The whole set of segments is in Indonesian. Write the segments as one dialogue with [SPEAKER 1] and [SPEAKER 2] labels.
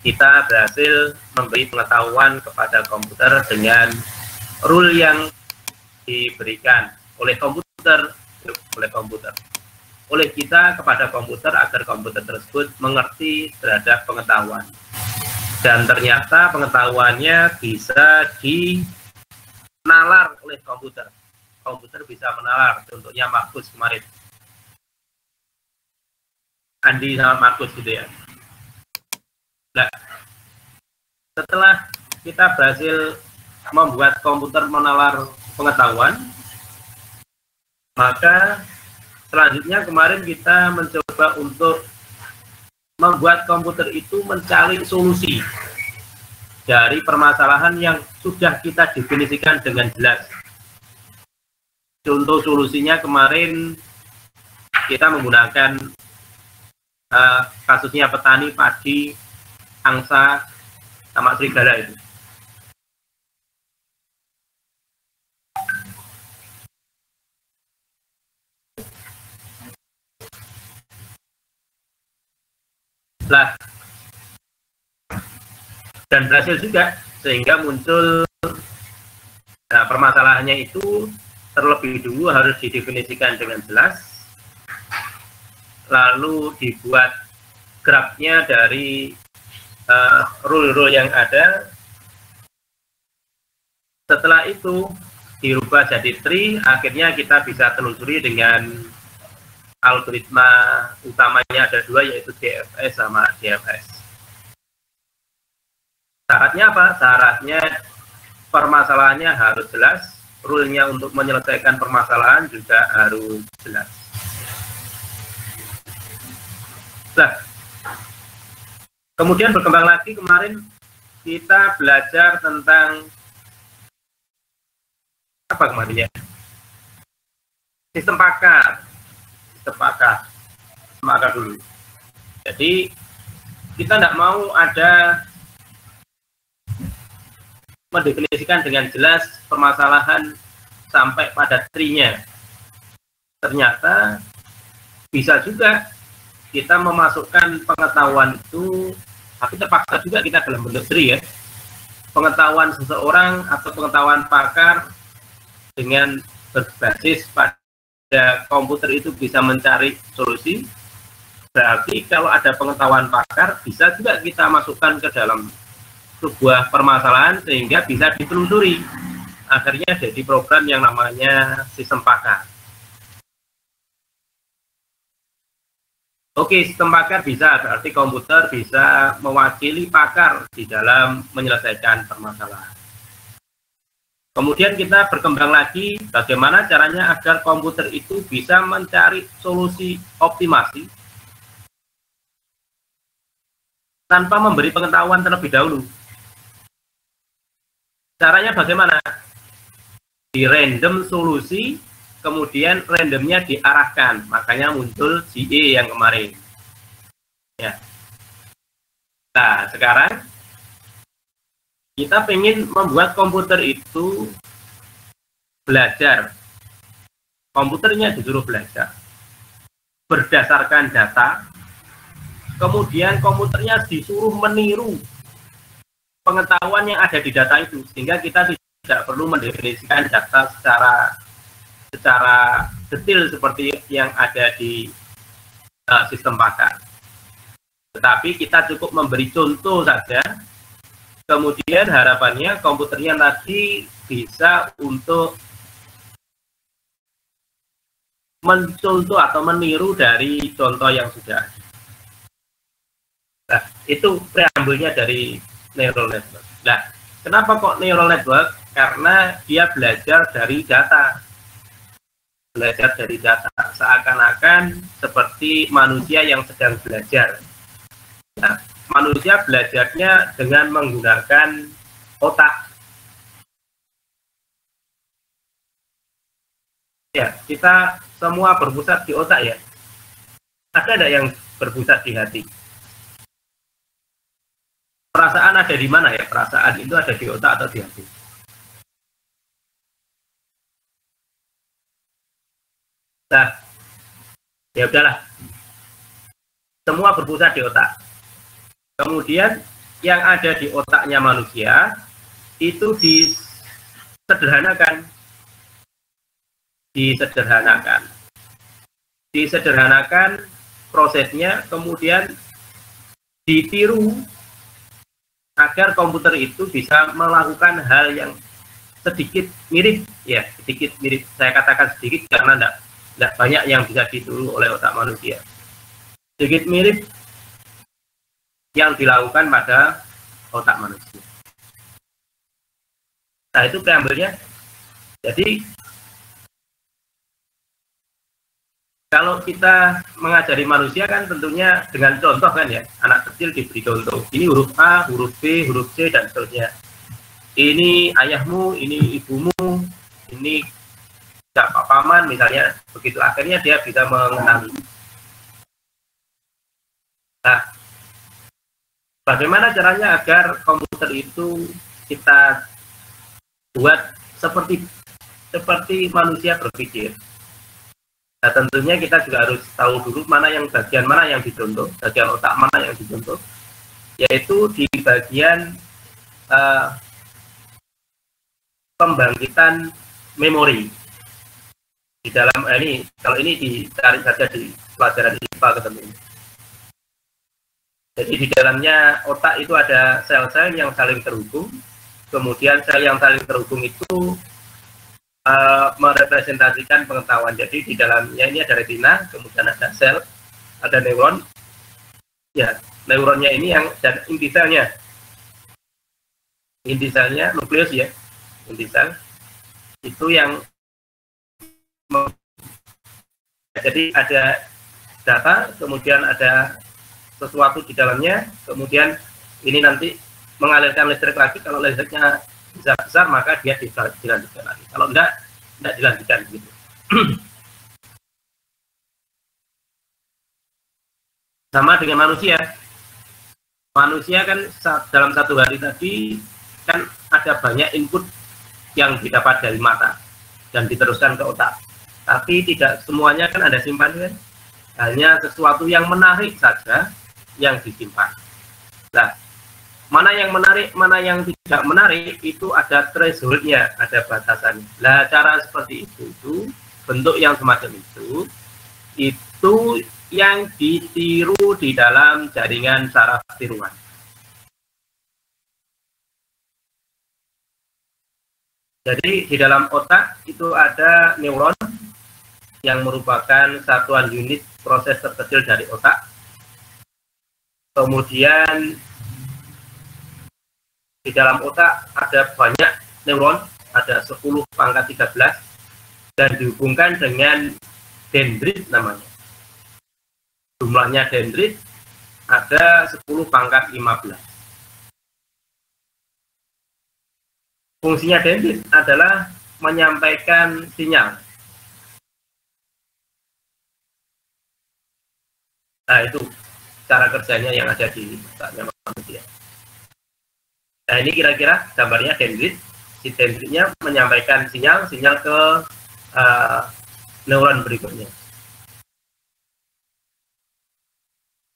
[SPEAKER 1] kita berhasil memberi pengetahuan kepada komputer dengan rule yang diberikan oleh kita kepada komputer agar komputer tersebut mengerti terhadap pengetahuan. Dan ternyata pengetahuannya bisa dinalar oleh komputer. Komputer bisa menalar, contohnya Markus kemarin. Andi sama Markus gitu ya. Nah, setelah kita berhasil membuat komputer menalar pengetahuan, maka selanjutnya kemarin kita mencoba untuk membuat komputer itu mencari solusi dari permasalahan yang sudah kita definisikan dengan jelas. Contoh solusinya kemarin kita menggunakan kasusnya petani padi, angsa, sama serigala itu. Lah, dan berhasil juga, sehingga muncul permasalahannya itu terlebih dulu harus didefinisikan dengan jelas, lalu dibuat grafnya dari rule-rule yang ada. Setelah itu dirubah jadi tree, akhirnya kita bisa telusuri dengan algoritma utamanya ada dua, yaitu DFS sama DFS. Syaratnya apa? Syaratnya permasalahannya harus jelas, rule-nya untuk menyelesaikan permasalahan juga harus jelas. Nah, kemudian berkembang lagi, kemarin kita belajar tentang apa kemarin ya? Sistem pakar. Pakar dulu. Jadi kita tidak mau ada mendefinisikan dengan jelas permasalahan sampai pada tree-nya. Ternyata bisa juga kita memasukkan pengetahuan itu, tapi terpaksa juga kita dalam bentuk tree ya. Pengetahuan seseorang atau pengetahuan pakar dengan berbasis pada komputer itu bisa mencari solusi. Berarti kalau ada pengetahuan pakar, bisa juga kita masukkan ke dalam sebuah permasalahan sehingga bisa ditelusuri. Akhirnya jadi program yang namanya sistem pakar. Oke, sistem pakar bisa, berarti komputer bisa mewakili pakar di dalam menyelesaikan permasalahan. Kemudian kita berkembang lagi, bagaimana caranya agar komputer itu bisa mencari solusi optimasi tanpa memberi pengetahuan terlebih dahulu. Caranya bagaimana? Di random solusi, kemudian randomnya diarahkan, makanya muncul GE yang kemarin. Ya. Nah, sekarang kita ingin membuat komputer itu belajar. Komputernya disuruh belajar berdasarkan data, kemudian komputernya disuruh meniru pengetahuan yang ada di data itu, sehingga kita tidak perlu mendefinisikan data secara detail seperti yang ada di sistem pakar. Tetapi kita cukup memberi contoh saja. Kemudian harapannya komputernya tadi bisa untuk mencontoh atau meniru dari contoh yang sudah ada. Nah, itu preambulnya dari neural network. Nah, kenapa kok neural network? Karena dia belajar dari data. Belajar dari data, seakan-akan seperti manusia yang sedang belajar. Nah, manusia belajarnya dengan menggunakan otak. Ya, kita semua berpusat di otak ya. Ada tidak yang berpusat di hati? Perasaan ada di mana ya? Perasaan itu ada di otak atau di hati? Nah, ya udahlah. Semua berpusat di otak. Kemudian yang ada di otaknya manusia itu disederhanakan prosesnya, kemudian ditiru agar komputer itu bisa melakukan hal yang sedikit mirip, ya sedikit mirip. Saya katakan sedikit karena tidak banyak yang bisa ditiru oleh otak manusia. Sedikit mirip yang dilakukan pada otak manusia. Nah, itu preambelnya. Jadi kalau kita mengajari manusia kan tentunya dengan contoh kan ya, anak kecil diberi contoh. Ini huruf A, huruf B, huruf C, dan seterusnya. Ini ayahmu, ini ibumu, ini Pak Paman misalnya, begitu akhirnya dia bisa mengenali. Nah, bagaimana caranya agar komputer itu kita buat seperti manusia berpikir? Nah, tentunya kita juga harus tahu dulu bagian mana yang dicontoh, bagian otak mana yang dicontoh, yaitu di bagian pembangkitan memori. Di dalam ini, kalau ini dicari saja di pelajaran IPA ketemu. Jadi di dalamnya otak itu ada sel-sel yang saling terhubung, kemudian sel yang saling terhubung itu merepresentasikan pengetahuan. Jadi di dalamnya ini ada retina, kemudian ada sel, ada neuron. Ya, neuronnya ini yang dan inti selnya nukleus ya, inti sel itu yang jadi ada data, kemudian ada sesuatu di dalamnya, kemudian ini nanti mengalirkan listrik lagi. Kalau listriknya besar maka dia dilanjutkan lagi, kalau tidak dilanjutkan gitu. Sama dengan manusia kan dalam satu hari tadi kan ada banyak input yang didapat dari mata dan diteruskan ke otak, tapi tidak semuanya kan ada simpanan, hanya sesuatu yang menarik saja yang disimpan. Nah, mana yang menarik, mana yang tidak menarik, itu ada threshold-nya, ada batasannya. Nah, cara seperti itu bentuk yang semacam itu yang ditiru di dalam jaringan saraf tiruan. Jadi di dalam otak itu ada neuron yang merupakan satuan unit proses terkecil dari otak. Kemudian di dalam otak ada banyak neuron, ada 10 pangkat 13, dan dihubungkan dengan dendrit namanya. Jumlahnya dendrit ada 10 pangkat 15. Fungsinya dendrit adalah menyampaikan sinyal. Nah, itu cara kerjanya yang ada di otaknya manusia. Nah, ini kira-kira gambarnya dendrit. Si dendritnya menyampaikan sinyal ke neuron berikutnya.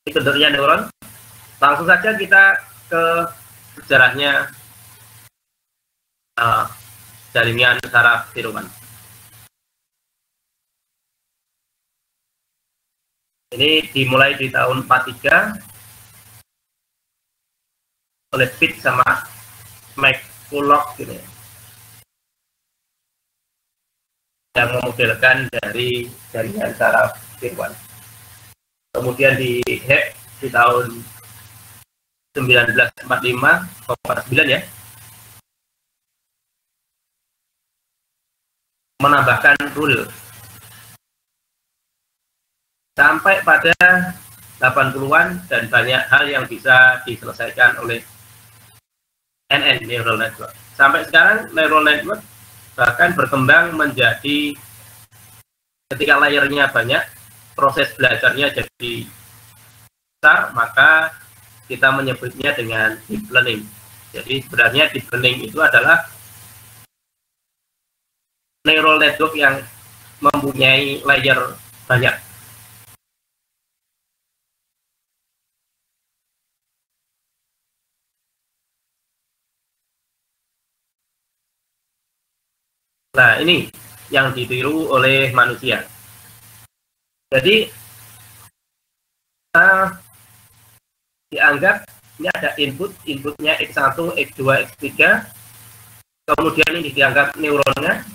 [SPEAKER 1] Ini bentuknya neuron. Langsung saja kita ke sejarahnya jaringan saraf tiruan. Ini dimulai di tahun 43 oleh Pitt sama McCulloch gitu ya, yang memodelkan dari jaringan saraf tiruan. Kemudian di hack di tahun 1945 ya, menambahkan rule sampai pada 80-an, dan banyak hal yang bisa diselesaikan oleh NN, neural network. Sampai sekarang neural network bahkan berkembang menjadi, ketika layernya banyak, proses belajarnya jadi besar, maka kita menyebutnya dengan deep learning. Jadi sebenarnya deep learning itu adalah neural network yang mempunyai layer banyak. Nah, ini yang ditiru oleh manusia. Jadi dianggap ini ada inputnya X1, X2, X3, kemudian ini dianggap neuronnya,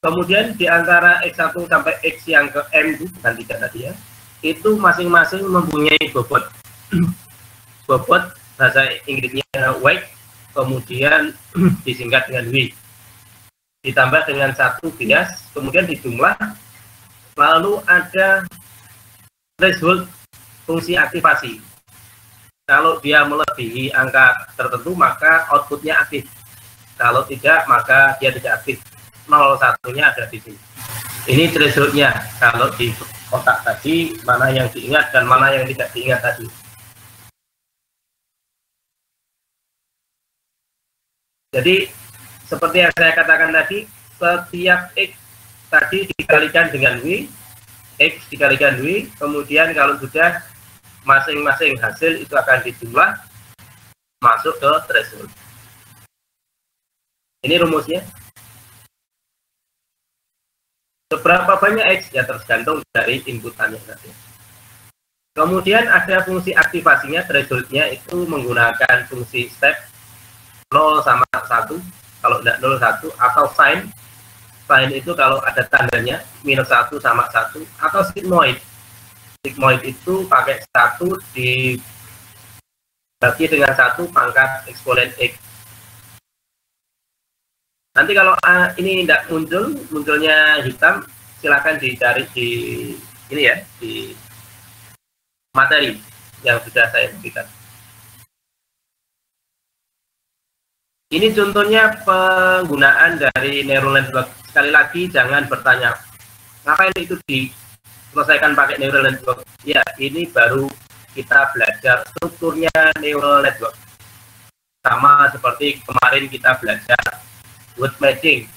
[SPEAKER 1] kemudian di antara X1 sampai X yang ke M itu bukan 3 tadi ya, itu masing-masing mempunyai bobot. Bobot bahasa Inggrisnya weight, kemudian disingkat dengan W, ditambah dengan 1 bias, kemudian dijumlah, lalu ada threshold fungsi aktivasi. Kalau dia melebihi angka tertentu maka outputnya aktif, kalau tidak maka dia tidak aktif. 0,1-nya ada di sini. Ini thresholdnya. Kalau di kotak tadi mana yang diingat dan mana yang tidak diingat tadi. Jadi seperti yang saya katakan tadi, setiap X tadi dikalikan dengan W, X dikalikan W, kemudian kalau sudah masing-masing hasil itu akan dijumlah masuk ke threshold. Ini rumusnya. Seberapa banyak X ya tergantung dari inputannya nanti. Kemudian ada fungsi aktivasinya, thresholdnya itu menggunakan fungsi step 0 sama 1, kalau tidak 0, 1, atau sign. Sign itu kalau ada tandanya minus 1 sama 1, atau sigmoid. Sigmoid itu pakai 1 dibagi dengan 1 pangkat eksponen X. Nanti kalau ini tidak munculnya hitam, silakan dicari di ini ya, di materi yang sudah saya berikan. Ini contohnya penggunaan dari neural network. Sekali lagi jangan bertanya, ngapain itu diselesaikan pakai neural network? Ya, ini baru kita belajar strukturnya neural network. Sama seperti kemarin kita belajar word matching,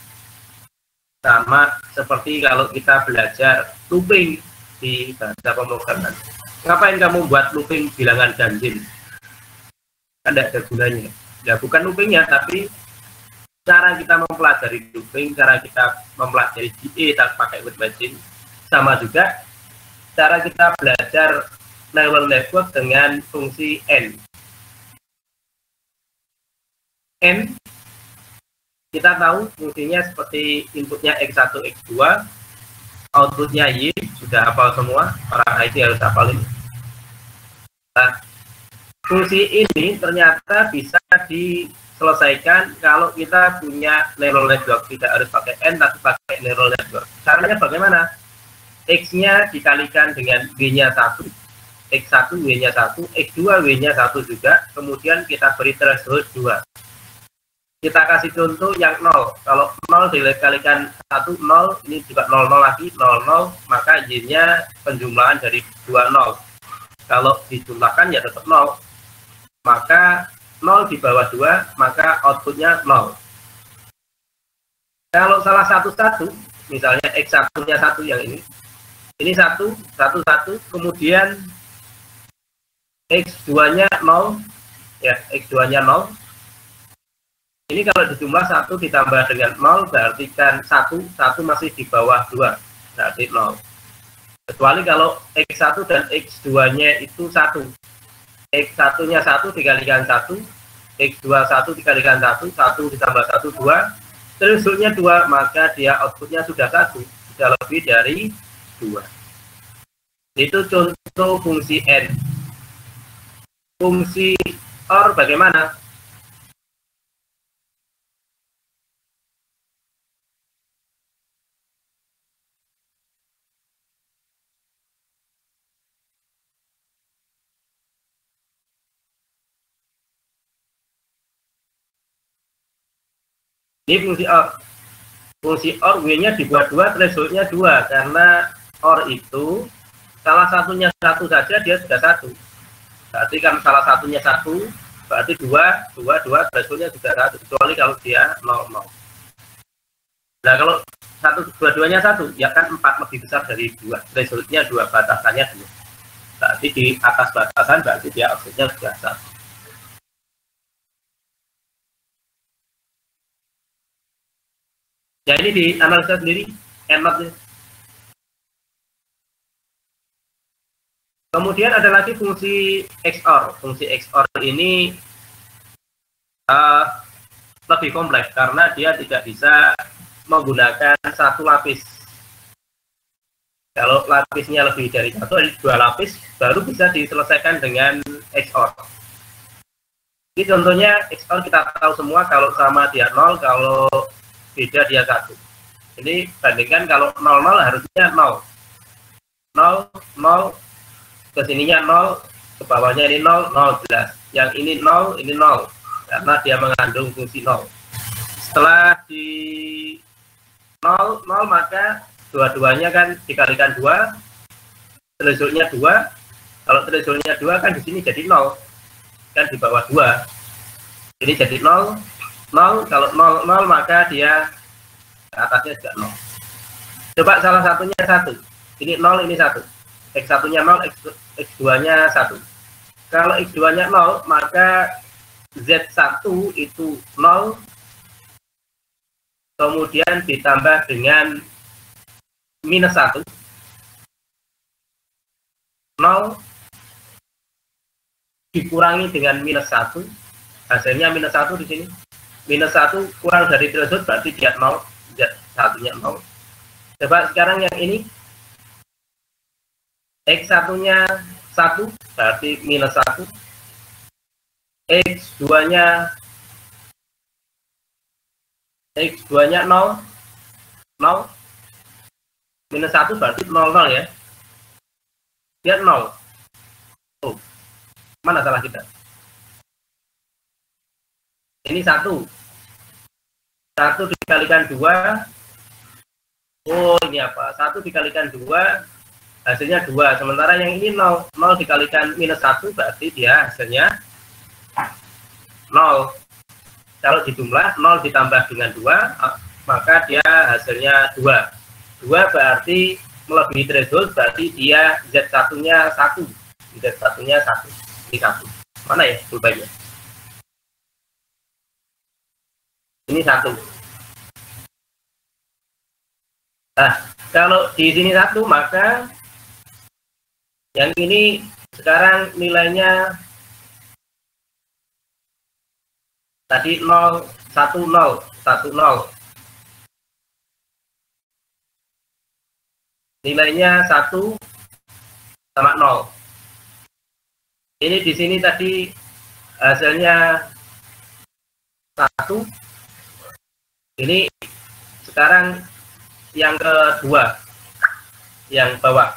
[SPEAKER 1] sama seperti kalau kita belajar looping di bahasa pemrograman. Ngapain kamu buat looping bilangan ganjil? Kan tidak ada gunanya. Ya bukan loopingnya, tapi cara kita mempelajari looping, cara kita mempelajari GE tanpa pakai word matching, sama juga cara kita belajar neural network dengan fungsi N. N kita tahu fungsinya seperti inputnya X1, X2, outputnya Y, sudah hafal semua, orang IT harus hafal ini. Nah, fungsi ini ternyata bisa diselesaikan kalau kita punya neural network, tidak harus pakai N, tapi pakai neural network. Caranya bagaimana? X-nya dikalikan dengan W-nya 1, X1, W-nya 1, X2, W-nya 1 juga, kemudian kita beri threshold 2. Kita kasih contoh yang 0. Kalau 0 dikalikan 1, 0, ini juga 00 lagi, 00, maka Y-nya penjumlahan dari 2 0. Kalau dijumlahkan ya tetap 0. Maka 0 di bawah 2, maka outputnya 0. Kalau salah satu, misalnya X1-nya 1 yang ini 1, 1, 1, kemudian X2-nya 0, ya, X2-nya 0. Ini kalau dijumlah 1 ditambah dengan 0, berarti kan 1 masih di bawah 2, berarti 0. Kecuali kalau X1 dan X2-nya itu 1. X1-nya 1 dikalikan 1, X2 1 dikalikan 1, 1 ditambah 1, 2, thresholdnya 2, maka dia outputnya sudah 1, sudah lebih dari 2. Itu contoh fungsi N. Fungsi OR bagaimana? Ini fungsi OR. Fungsi OR W-nya dibuat 2, thresholdnya 2, karena OR itu salah satunya 1 saja dia sudah 1. Berarti kan salah satunya 1, berarti 2, thresholdnya juga 1, kecuali kalau dia 0, 0. Nah kalau 2-2-nya 1, ya kan 4 lebih besar dari 2, thresholdnya 2, batasannya 2. Berarti di atas batasan, berarti dia outputnya sudah 1. Ya ini dianalisa sendiri, N0. Kemudian ada lagi fungsi XOR. Fungsi XOR ini lebih kompleks karena dia tidak bisa menggunakan satu lapis. Kalau lapisnya lebih dari satu, ada 2 lapis, baru bisa diselesaikan dengan XOR. Ini contohnya XOR kita tahu semua, kalau sama dia 0, kalau beda dia 1. Ini bandingkan kalau 00 harusnya 0. 0, 0, kesininya 0, ke bawahnya ini 0, 0 jelas. Yang ini 0, ini 0. Karena dia mengandung fungsi 0. Setelah di 0, 0 maka dua-duanya kan dikalikan 2, thresholdnya 2. Kalau thresholdnya 2 kan di sini jadi 0, kan di bawah 2. Ini jadi 0, 0. Kalau 0, 0 maka dia atasnya juga 0. Coba salah satunya 1. Ini 0, ini 1. X1-nya 0, X2-nya 1. Kalau X2-nya 0, maka Z1 itu 0, kemudian ditambah dengan minus 1, 0, dikurangi dengan minus 1, hasilnya minus 1 di sini. Minus 1 kurang dari threshold berarti dia 0, Z1-nya 0. Coba sekarang yang ini, X1-nya 1, berarti minus 1. X2-nya 0, 0. Minus 1 berarti 0, 0 ya. Dia 0. Oh, mana salah kita? Ini 1. 1 dikalikan 2. Oh, ini apa? 1 dikalikan 2, hasilnya 2. Sementara yang ini 0. 0 dikalikan minus 1 berarti dia hasilnya 0. Kalau dijumlah 0 ditambah dengan 2, maka dia hasilnya 2. 2 berarti melebihi threshold, berarti dia Z1-nya 1. Z1-nya 1. Ini 1. Mana ya pulpennya? Ini 1. Nah, kalau di sini 1, maka yang ini sekarang nilainya tadi 0, 1, 0, 1, 0. Nilainya 1 sama 0. Ini di sini tadi hasilnya 1. Ini sekarang yang kedua, yang bawah.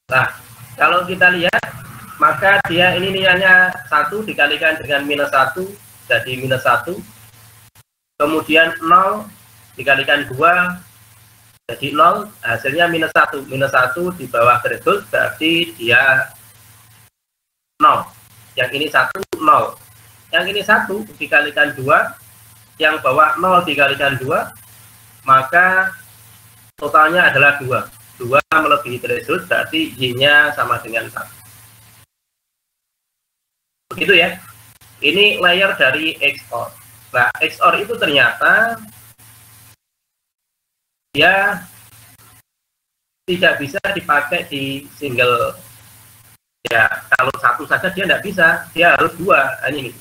[SPEAKER 1] Nah, kalau kita lihat, maka dia ini nilainya 1 dikalikan dengan minus 1, jadi minus 1. Kemudian 0 dikalikan 2, jadi 0, hasilnya minus 1. Minus 1 di bawah threshold, berarti dia 0. Yang ini 1, 0. Yang ini 1 dikalikan 2, yang bawah 0 dikalikan 2, maka totalnya adalah 2. 2 melebihi threshold, berarti Y-nya sama dengan 1. Begitu ya. Ini layer dari XOR. Nah, XOR itu ternyata dia tidak bisa dipakai di single. Ya, kalau 1 saja dia tidak bisa, dia harus 2. Ini.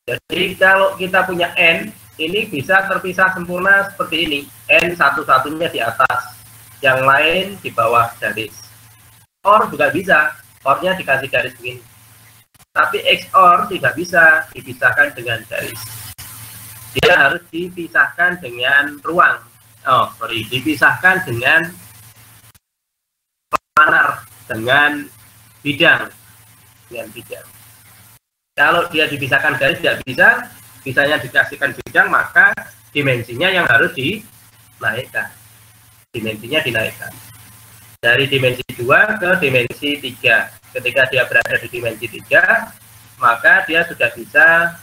[SPEAKER 1] Jadi kalau kita punya N, ini bisa terpisah sempurna seperti ini. N satu-satunya di atas, yang lain di bawah garis. OR juga bisa, OR-nya dikasih garis begini. Tapi XOR tidak bisa dipisahkan dengan garis. Dia harus dipisahkan dengan ruang. Dipisahkan dengan planar, dengan bidang. Kalau dia dipisahkan garis tidak bisa, bisanya dikasihkan bidang, maka dimensinya yang harus dinaikkan. Dimensinya dinaikkan. Dari dimensi 2 ke dimensi 3. Ketika dia berada di dimensi 3, maka dia sudah bisa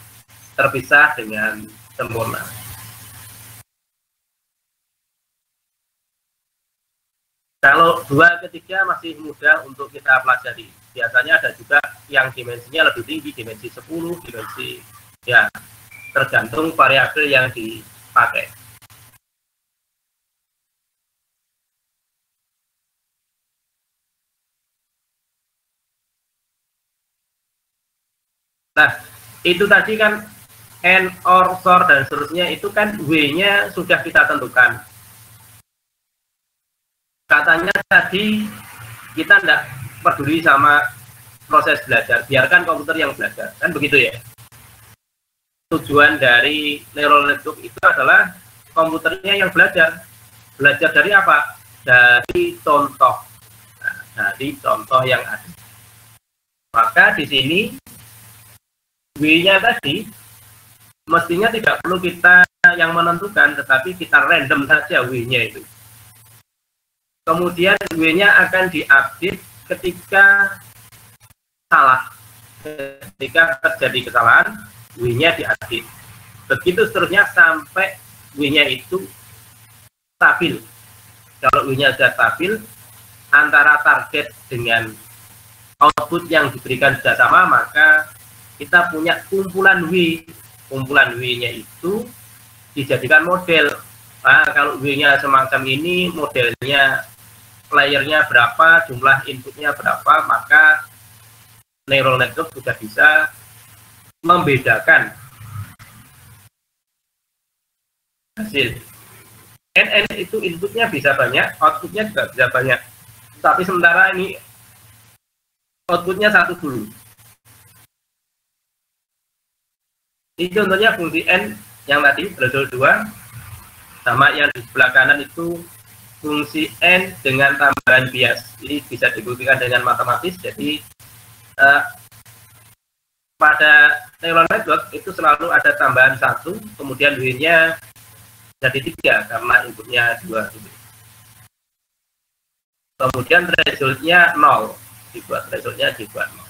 [SPEAKER 1] terpisah dengan sempurna. Kalau 2 ke 3 masih mudah untuk kita pelajari. Biasanya ada juga yang dimensinya lebih tinggi, dimensi 10, dimensi ya tergantung variabel yang dipakai. Nah, itu tadi kan and, or, sor, dan seterusnya itu kan W-nya sudah kita tentukan. Katanya tadi kita tidak peduli sama proses belajar, biarkan komputer yang belajar, kan begitu ya. Tujuan dari neural network itu adalah komputernya yang belajar. Belajar dari apa? Dari contoh. Nah, dari contoh yang ada. Maka di sini W-nya tadi mestinya tidak perlu kita yang menentukan, tetapi kita random saja W-nya itu. Kemudian W-nya akan diupdate ketika salah. Ketika terjadi kesalahan, W-nya diupdate. Begitu seterusnya sampai W-nya itu stabil. Kalau W-nya sudah stabil, antara target dengan output yang diberikan sudah sama, maka kita punya kumpulan W. Kumpulan W-nya itu dijadikan model. Nah, kalau W-nya semacam ini, modelnya layernya berapa, jumlah inputnya berapa, maka neural network sudah bisa membedakan hasil. NN itu inputnya bisa banyak, outputnya juga bisa banyak. Tapi sementara ini outputnya 1 dulu. Ini contohnya fungsi N yang tadi, threshold 2, sama yang di sebelah kanan itu fungsi N dengan tambahan bias. Ini bisa dibuktikan dengan matematis. Jadi pada neural network itu selalu ada tambahan 1, kemudian W-nya jadi 3 karena inputnya 2. Kemudian threshold-nya 0, dibuat threshold-nya dibuat 0.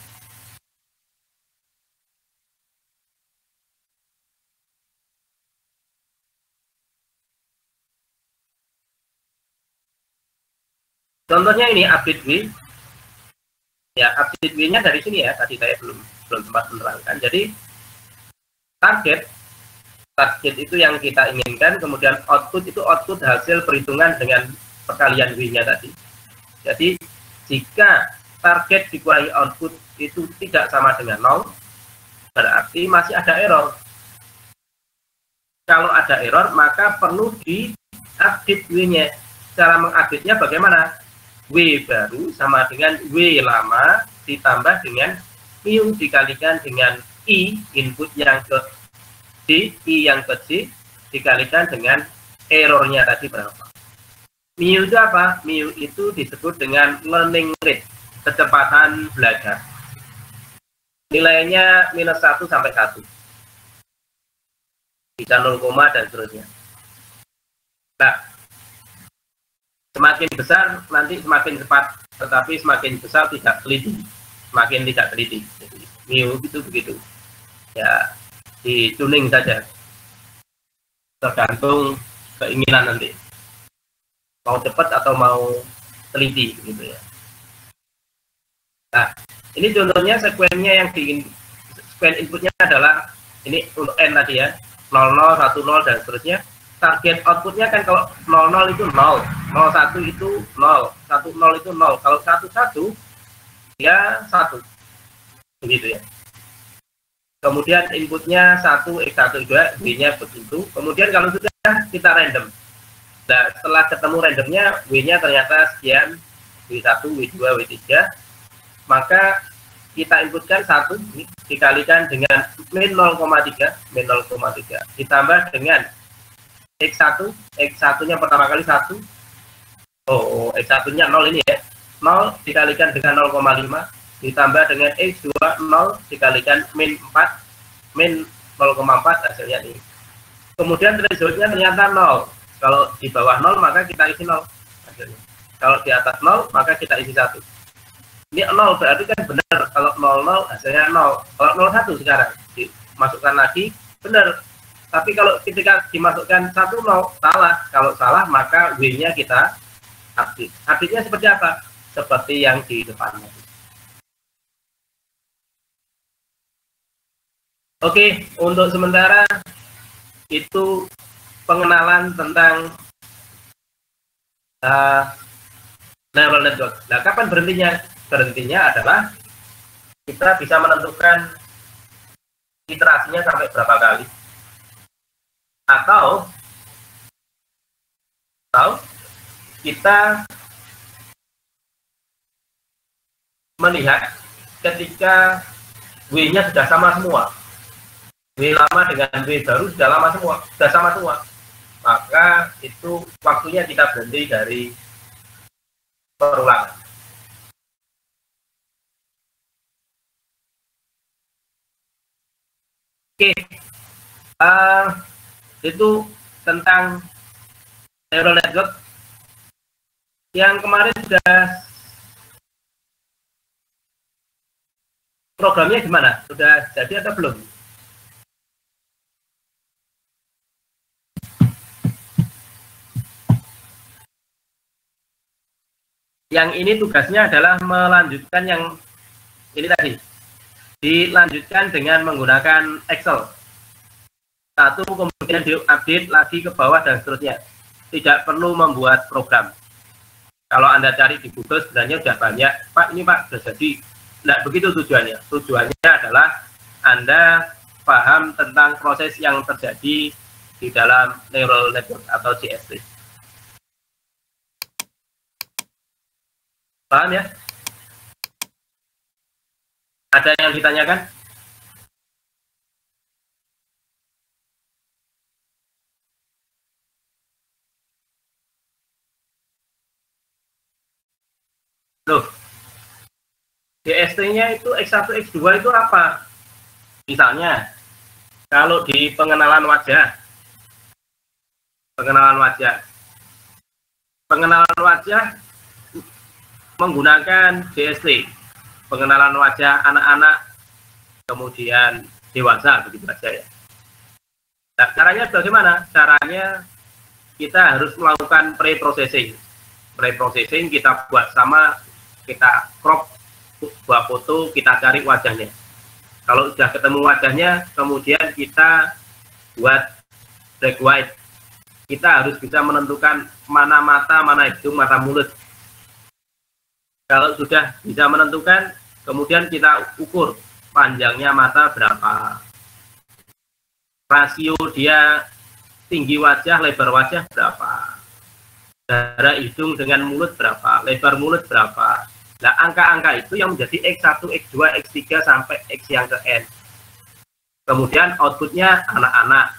[SPEAKER 1] Contohnya ini update W. Ya, update W-nya dari sini ya. Tadi saya belum sempat menerangkan. Jadi target itu yang kita inginkan, kemudian output itu output hasil perhitungan dengan perkalian W-nya tadi. Jadi jika target dikurangi output itu tidak sama dengan 0, berarti masih ada error. Kalau ada error, maka perlu di-update W-nya. Cara mengupdate-nya bagaimana? W baru sama dengan W lama ditambah dengan mu dikalikan dengan I input yang ke D, I yang ke C dikalikan dengan errornya tadi berapa. Mu itu apa? Mu itu disebut dengan learning rate, kecepatan belajar. Nilainya -1 sampai 1. Bisa 0, dan seterusnya. Nah, semakin besar nanti semakin cepat, tetapi semakin besar tidak teliti, semakin tidak teliti. Jadi mu itu begitu. Ya, di tuning saja, tergantung keinginan nanti mau cepat atau mau teliti gitu ya. Nah, ini contohnya sekuennya yang sekuen inputnya adalah ini untuk N tadi ya, 00, 10 dan seterusnya. Target outputnya kan kalau 00 itu 0, 01 itu 0, 10 itu 0, kalau 11 ya 1, begitu ya. Kemudian inputnya 1, X1, 2, W-nya begitu. Kemudian kalau sudah kita random. Nah, setelah ketemu randomnya, W-nya ternyata sekian, W1, W2, W3, maka kita inputkan 1 dikalikan dengan min 0,3, ditambah dengan X1, X1-nya pertama kali 1. Oh, X1-nya 0 ini ya. 0 dikalikan dengan 0,5 ditambah dengan X2 0 dikalikan min 4, min 0,4 hasilnya ini. Kemudian threshold-nya ternyata 0. Kalau di bawah 0 maka kita isi 0 hasilnya. Kalau di atas 0 maka kita isi 1. Ini 0 berarti kan benar. Kalau 00 hasilnya 0. Kalau 01 sekarang dimasukkan lagi benar. Tapi kalau ketika dimasukkan 10 salah. Kalau salah maka W-nya kita update. Update-nya seperti apa? Seperti yang di depannya. Oke, untuk sementara itu pengenalan tentang neural network. Nah, kapan berhentinya? Berhentinya adalah kita bisa menentukan iterasinya sampai berapa kali. Atau kita melihat ketika W-nya sudah sama semua. W lama dengan W baru sudah lama semua, sudah sama semua. Maka itu waktunya kita berhenti dari perulangan. Oke, itu tentang neural network yang kemarin sudah programnya gimana? Sudah jadi atau belum? Yang ini tugasnya adalah melanjutkan yang ini tadi. Dilanjutkan dengan menggunakan Excel. Satu, kemudian diupdate lagi ke bawah dan seterusnya. Tidak perlu membuat program. Kalau Anda cari di Google sebenarnya sudah banyak. Pak, ini Pak sudah jadi. Tidak begitu tujuannya. Tujuannya adalah Anda paham tentang proses yang terjadi di dalam neural network atau CST. Paham ya? Ada yang ditanyakan? Loh, DST-nya itu X1, X2 itu apa? Misalnya, kalau di pengenalan wajah menggunakan DST, pengenalan wajah anak-anak, kemudian dewasa, begitu saja ya. Nah, caranya bagaimana? Caranya kita harus melakukan pre-processing. Pre-processing kita buat sama, kita crop, buat foto, kita cari wajahnya. Kalau sudah ketemu wajahnya, kemudian kita buat black white. Kita harus bisa menentukan mana mata, mana hidung, mana mulut. Kalau sudah bisa menentukan, kemudian kita ukur panjangnya mata berapa, rasio dia tinggi wajah, lebar wajah berapa, jarak hidung dengan mulut berapa, lebar mulut berapa. Nah, angka-angka itu yang menjadi X1, X2, X3 sampai X yang ke N. Kemudian outputnya anak-anak.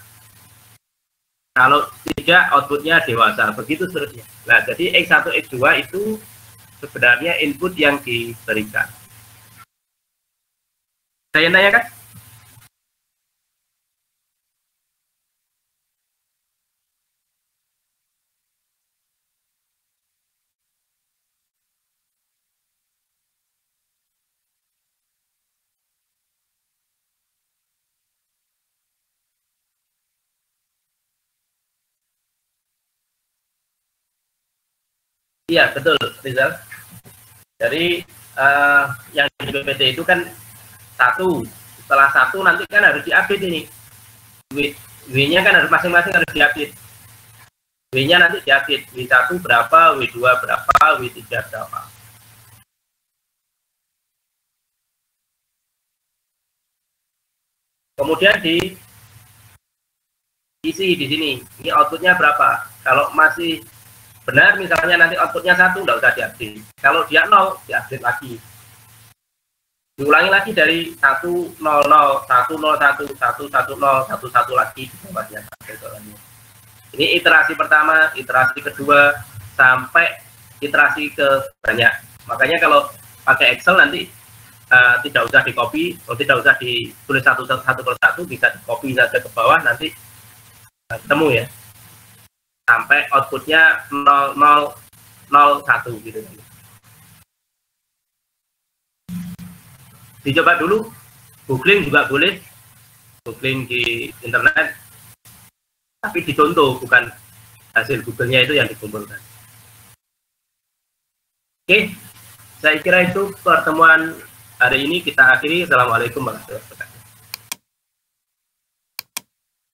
[SPEAKER 1] Kalau tidak, outputnya dewasa. Begitu seterusnya. Nah, jadi X1, X2 itu sebenarnya input yang diberikan. Saya tanya kan? Iya, betul, Rizal. Jadi yang di PPT itu kan satu. Setelah satu nanti kan harus diupdate ini. W-nya kan harus masing-masing harus diupdate. W-nya nanti diupdate. W1 berapa, W2 berapa, W3 berapa. Kemudian diisi di sini. Ini outputnya berapa. Kalau masih benar misalnya nanti outputnya 1, nggak usah diupdate. Kalau dia 0, diupdate lagi. Diulangi lagi dari 100, 101, 110, 11 lagi di bawahnya. Ini iterasi pertama, iterasi kedua, sampai iterasi ke banyak. Makanya kalau pakai Excel nanti tidak usah di copy, tidak usah ditulis satu per satu, bisa di copy saja ke bawah, nanti ketemu ya. Sampai outputnya 0001 gitu. Dicoba dulu, googling juga boleh, googling di internet, tapi dicontoh, bukan hasil Google-nya itu yang dikumpulkan. Oke, saya kira itu pertemuan hari ini kita akhiri. Assalamualaikum warahmatullahi wabarakatuh.